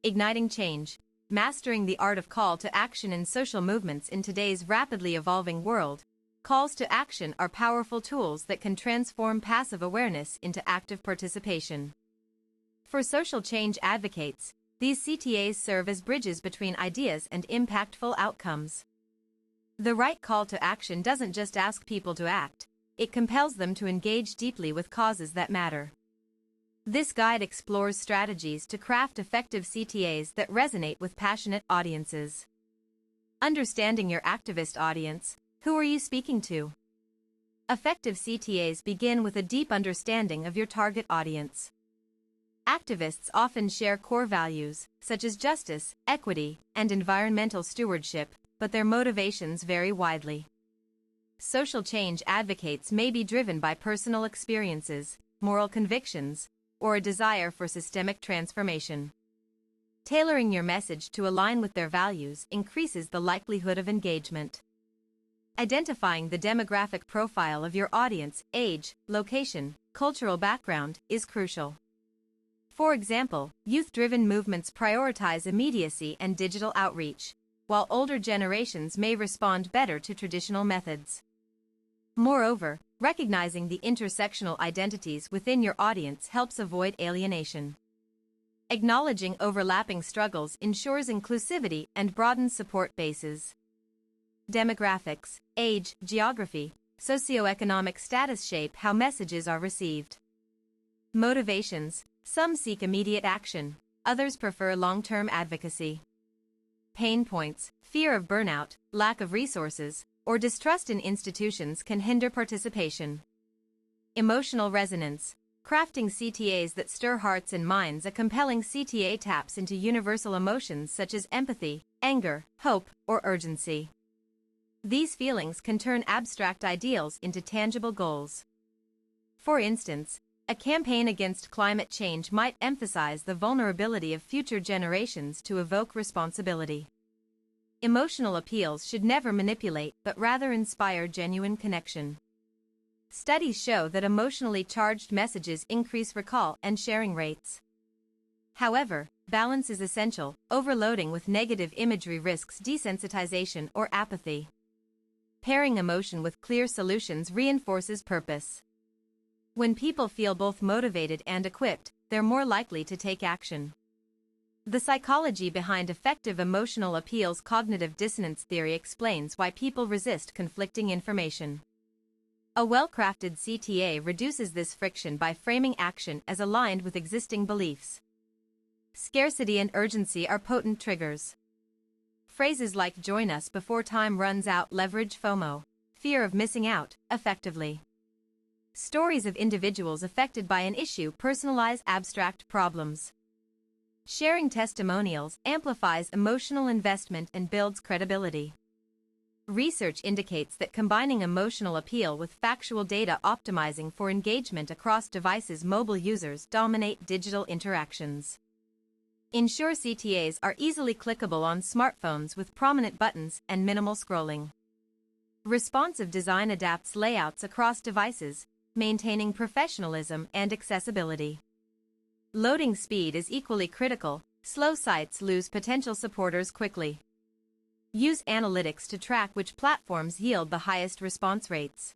Igniting change, mastering the art of call to action in social movements in today's rapidly evolving world. Calls to action are powerful tools that can transform passive awareness into active participation. For social change advocates, these CTAs serve as bridges between ideas and impactful outcomes. The right call to action doesn't just ask people to act, it compels them to engage deeply with causes that matter. This guide explores strategies to craft effective CTAs that resonate with passionate audiences. Understanding your activist audience. Who are you speaking to? Effective CTAs begin with a deep understanding of your target audience. Activists often share core values, such as justice, equity, and environmental stewardship, but their motivations vary widely. Social change advocates may be driven by personal experiences, moral convictions, or a desire for systemic transformation. Tailoring your message to align with their values increases the likelihood of engagement. Identifying the demographic profile of your audience, age, location, cultural background, is crucial. For example, youth-driven movements prioritize immediacy and digital outreach, while older generations may respond better to traditional methods. Moreover, recognizing the intersectional identities within your audience helps avoid alienation. Acknowledging overlapping struggles ensures inclusivity and broadens support bases. Demographics, age, geography, socioeconomic status shape how messages are received. Motivations. Some seek immediate action, others prefer long-term advocacy. Pain points, fear of burnout, lack of resources, or distrust in institutions can hinder participation. Emotional resonance. Crafting CTAs that stir hearts and minds. A compelling CTA taps into universal emotions such as empathy, anger, hope, or urgency. These feelings can turn abstract ideals into tangible goals. For instance, a campaign against climate change might emphasize the vulnerability of future generations to evoke responsibility. Emotional appeals should never manipulate but rather inspire genuine connection. Studies show that emotionally charged messages increase recall and sharing rates. However, balance is essential. Overloading with negative imagery risks desensitization or apathy. Pairing emotion with clear solutions reinforces purpose. When people feel both motivated and equipped, they're more likely to take action. The psychology behind effective emotional appeals. Cognitive dissonance theory explains why people resist conflicting information. A well-crafted CTA reduces this friction by framing action as aligned with existing beliefs. Scarcity and urgency are potent triggers. Phrases like "join us before time runs out" leverage FOMO, fear of missing out, effectively. Stories of individuals affected by an issue personalize abstract problems. Sharing testimonials amplifies emotional investment and builds credibility. Research indicates that combining emotional appeal with factual data optimizing for engagement across devices. Mobile users dominate digital interactions. Ensure CTAs are easily clickable on smartphones with prominent buttons and minimal scrolling. Responsive design adapts layouts across devices, maintaining professionalism and accessibility. Loading speed is equally critical. Slow sites lose potential supporters quickly. Use analytics to track which platforms yield the highest response rates.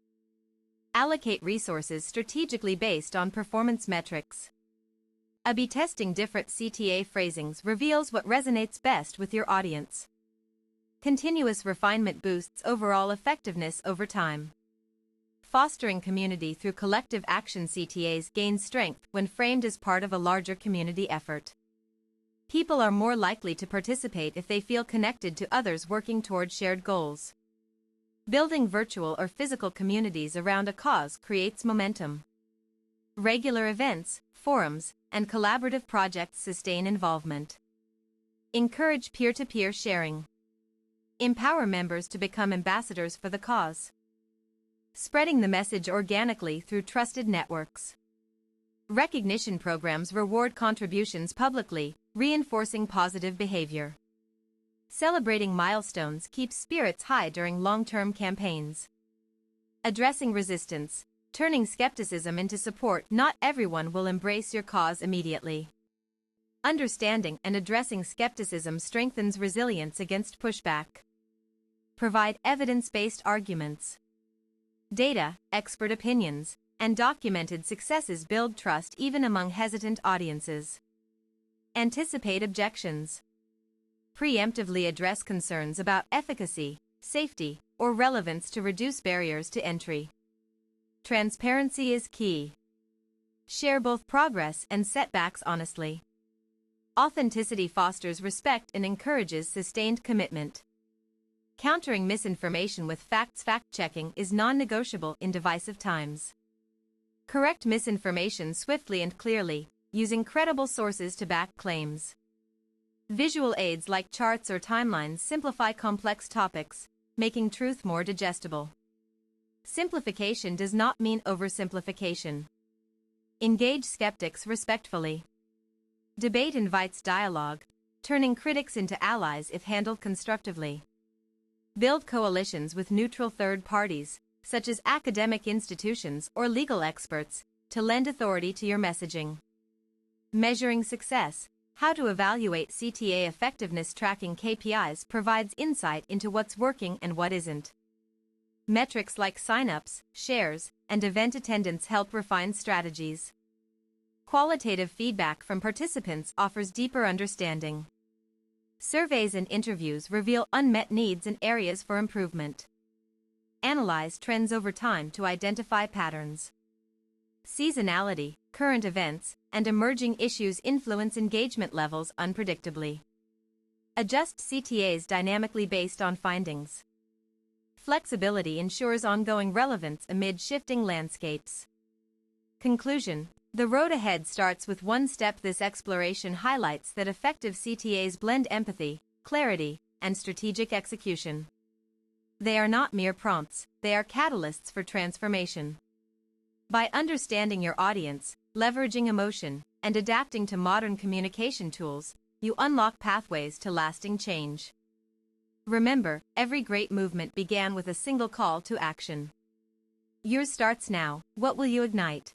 Allocate resources strategically based on performance metrics. A/B testing different CTA phrasings reveals what resonates best with your audience. Continuous refinement boosts overall effectiveness over time. Fostering community through collective action. CTAs gain strength when framed as part of a larger community effort. People are more likely to participate if they feel connected to others working toward shared goals. Building virtual or physical communities around a cause creates momentum. Regular events, forums, and collaborative projects sustain involvement. Encourage peer-to-peer sharing. Empower members to become ambassadors for the cause. Spreading the message organically through trusted networks. Recognition programs reward contributions publicly, reinforcing positive behavior. Celebrating milestones keeps spirits high during long-term campaigns. Addressing resistance, turning skepticism into support. Not everyone will embrace your cause immediately. Understanding and addressing skepticism strengthens resilience against pushback. Provide evidence-based arguments. Data, expert opinions, and documented successes build trust even among hesitant audiences. Anticipate objections. Preemptively address concerns about efficacy, safety, or relevance to reduce barriers to entry. Transparency is key. Share both progress and setbacks honestly. Authenticity fosters respect and encourages sustained commitment. Countering misinformation with facts. Fact-checking is non-negotiable in divisive times. Correct misinformation swiftly and clearly, using credible sources to back claims. Visual aids like charts or timelines simplify complex topics, making truth more digestible. Simplification does not mean oversimplification. Engage skeptics respectfully. Debate invites dialogue, turning critics into allies if handled constructively. Build coalitions with neutral third parties, such as academic institutions or legal experts, to lend authority to your messaging. Measuring success. How to evaluate CTA effectiveness. Tracking KPIs provides insight into what's working and what isn't. Metrics like signups, shares, and event attendance help refine strategies. Qualitative feedback from participants offers deeper understanding. Surveys and interviews reveal unmet needs and areas for improvement. Analyze trends over time to identify patterns. Seasonality, current events, and emerging issues influence engagement levels unpredictably. Adjust CTAs dynamically based on findings. Flexibility ensures ongoing relevance amid shifting landscapes. Conclusion. The road ahead starts with one step. This exploration highlights that effective CTAs blend empathy, clarity, and strategic execution. They are not mere prompts, they are catalysts for transformation. By understanding your audience, leveraging emotion, and adapting to modern communication tools, you unlock pathways to lasting change. Remember, every great movement began with a single call to action. Yours starts now. What will you ignite?